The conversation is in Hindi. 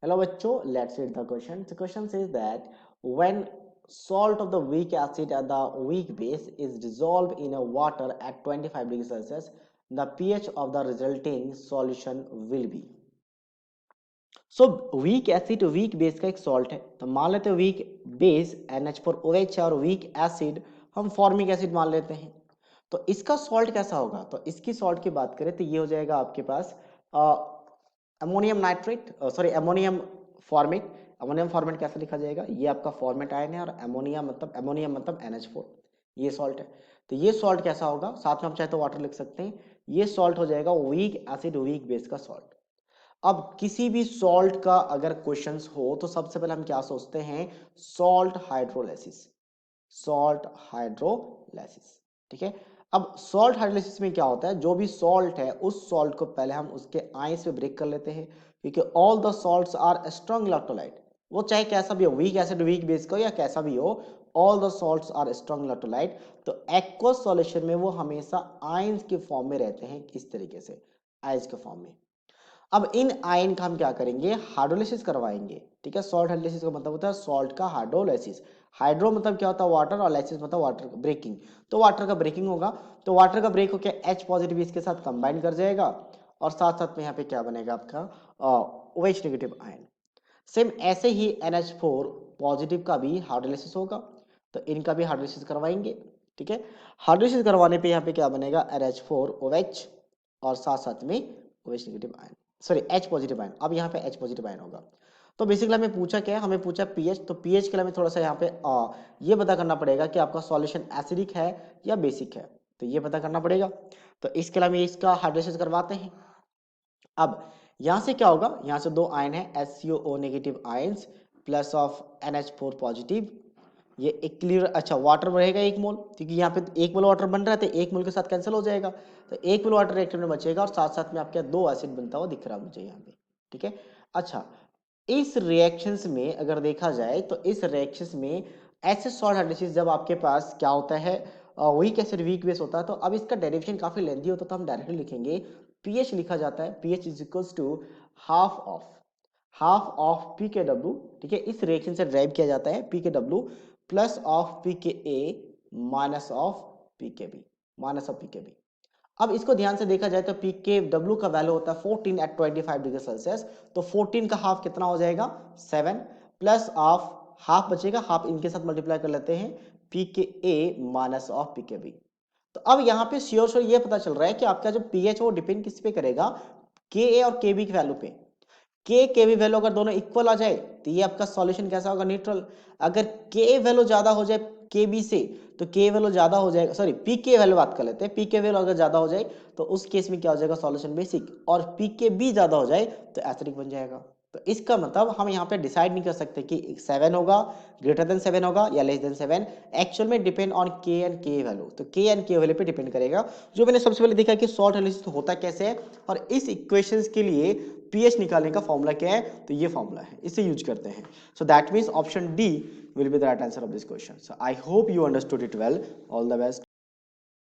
Hello बच्चों, let's read the question. The question says that when salt of the weak acid at the weak base is dissolved in a water at 25 degrees Celsius, the pH of the resulting solution will be. So weak acid to weak base का एक salt है, तो मान लेते हैं weak base NH4OH है और weak acid हम formic acid मान लेते हैं. तो इसका सॉल्ट कैसा होगा? तो इसकी सॉल्ट की बात करें तो ये हो जाएगा आपके पास ammonium nitrate, sorry ammonium formate. Ammonium formate कैसे लिखा जाएगा? ये आपका फॉर्मेट आयन है और अमोनियम मतलब NH4, ये सॉल्ट है. तो ये सॉल्ट कैसा होगा? साथ में हम चाहे तो वाटर लिख सकते हैं. ये सॉल्ट हो जाएगा वीक एसिड वीक बेस का सॉल्ट. अब किसी भी सॉल्ट का अगर क्वेश्चंस हो तो सबसे पहले हम क्या सोचते हैं? Salt hydrolysis. सॉल्ट हाइड्रोलाइसिस, ठीक है. अब सॉल्ट हाइड्रोलाइसिस में क्या होता है? जो भी सॉल्ट है उस सॉल्ट को पहले हम उसके आयंस पे ब्रेक कर लेते हैं, क्योंकि all the salts are strong electrolyte. वो चाहे कैसा भी हो, वीक एसिड वीक बेस का या कैसा भी हो, all the salts are strong electrolyte. तो एक्वस सॉल्यूशन में वो हमेशा आयंस के फॉर्म में रहते हैं. किस तरीके से? आयंस के फॉर्म में. अब इन आयन का हम क्या करेंगे? हाइड्रोलाइसिस करवाएंगे, ठीक है. सॉल्ट हाइड्रोलाइसिस का मतलब होता है सॉल्ट का हाइड्रोलाइसिस. हाइड्रो मतलब क्या होता है? वाटर, और लाइसिस मतलब वाटर ब्रेकिंग. तो वाटर का ब्रेकिंग होगा, तो वाटर का ब्रेक होकर H पॉजिटिव इसके साथ कंबाइन कर जाएगा और साथ साथ में यहाँ पे क्या बनेगा आपका? OH negative ion. सेम ऐसे ही NH4 पॉजिटिव का भी हाइड्रोलाइसिस होगा, तो इनका भी हाइड्रोलाइसिस करवाएंगे, ठीक है. हाइड्रोलाइसिस करवाने पे यहाँ पे क्या बनेगा? NH4OH और साथ साथ में OH negative ion, sorry H positive ion. अब यहाँ पे H पॉजिटिव आयन होगा. तो बेसिकली हमें पूछा क्या है? हमें पूछा पीएच. तो पीएच के लिए हमें थोड़ा सा यहाँ पे ये पता करना पड़ेगा कि आपका सॉल्यूशन एसिडिक है या बेसिक है. तो ये पता करना पड़ेगा. तो इसके लिए हम इसका हाइड्रोलाइसिस करवाते हैं. अब यहाँ से क्या होगा? यहाँ से दो आयन है HCO negative ions plus of NH4 positive. ये एक क्लियर, अच्छा वाटर रहेगा 1 मोल, क्योंकि यहाँ पे 1 मोल वाटर बन रहा है तो 1 मोल के साथ कैंसिल हो जाएगा. तो 1 मोल वाटर रिएक्टर में बचेगा और साथ साथ में आपके 2 एसिड बनता हुआ दिख रहा है मुझे यहाँ पे, ठीक है. अच्छा, इस रिएक्शंस में अगर देखा जाए तो इस रिएक्शंस में एसिड सॉल्ट हाइड्रोलाइसिस जब आपके पास क्या होता है? वीक एसिड वीक बेस होता है. तो अब इसका डेरिवेशन काफी लेंथी होता है, तो हम डायरेक्टली लिखेंगे पीएच लिखा जाता है. PH is equals to half of P K W, ठीक है. इस रिएक्शन से ड्राइव किया जाता है P K W plus of P के ए माइनस ऑफ पी के बी, माइनस ऑफ पी के बी. अब इसको ध्यान से देखा जाए तो पी के डब्ल्यू का वैल्यू होता है 14 एट 25 डिग्री सेल्सियस. तो 14 का हाफ कितना हो जाएगा? 7 प्लस ऑफ हाफ बचेगा, हाफ इनके साथ मल्टीप्लाई कर लेते हैं, पी के ए माइनस ऑफ पी के बी. तो अब यहाँ पे श्योर ये पता चल रहा है कि आपका जो पीएच वो डिपेंड किस पे करेगा? के ए और के बी की वैल्यू पे. के बी वैल्यू अगर दोनों इक्वल आ जाए तो ये आपका सॉल्यूशन कैसा होगा? न्यूट्रल. अगर के वैल्यू ज्यादा हो जाए के बी से तो के वैल्यू ज्यादा हो जाएगा, सॉरी पी के वैल्यू बात कर लेते हैं. पी के वैल्यू अगर ज्यादा हो जाए तो उस केस में क्या हो जाएगा? Solution basic. और पी के बी ज्यादा हो जाए तो एसिडिक बन जाएगा. तो इसका मतलब हम यहाँ पे डिसाइड नहीं कर सकते कि 7 होगा, ग्रेटर देन 7 होगा या लेस देन 7. एक्चुअल में डिपेंड ऑन के एंड के वैल्यू. तो के एंड के वैल्यू पे डिपेंड करेगा. जो मैंने सबसे पहले देखा कि सॉल्ट एनालिसिस होता कैसे है और इस इक्वेशंस के लिए पीएच निकालने का फॉर्मूला क्या है? तो ये फॉर्मूला है, इसे यूज करते हैं. So that means option D will be the right answer of this question. So I hope you understood it well. All the best.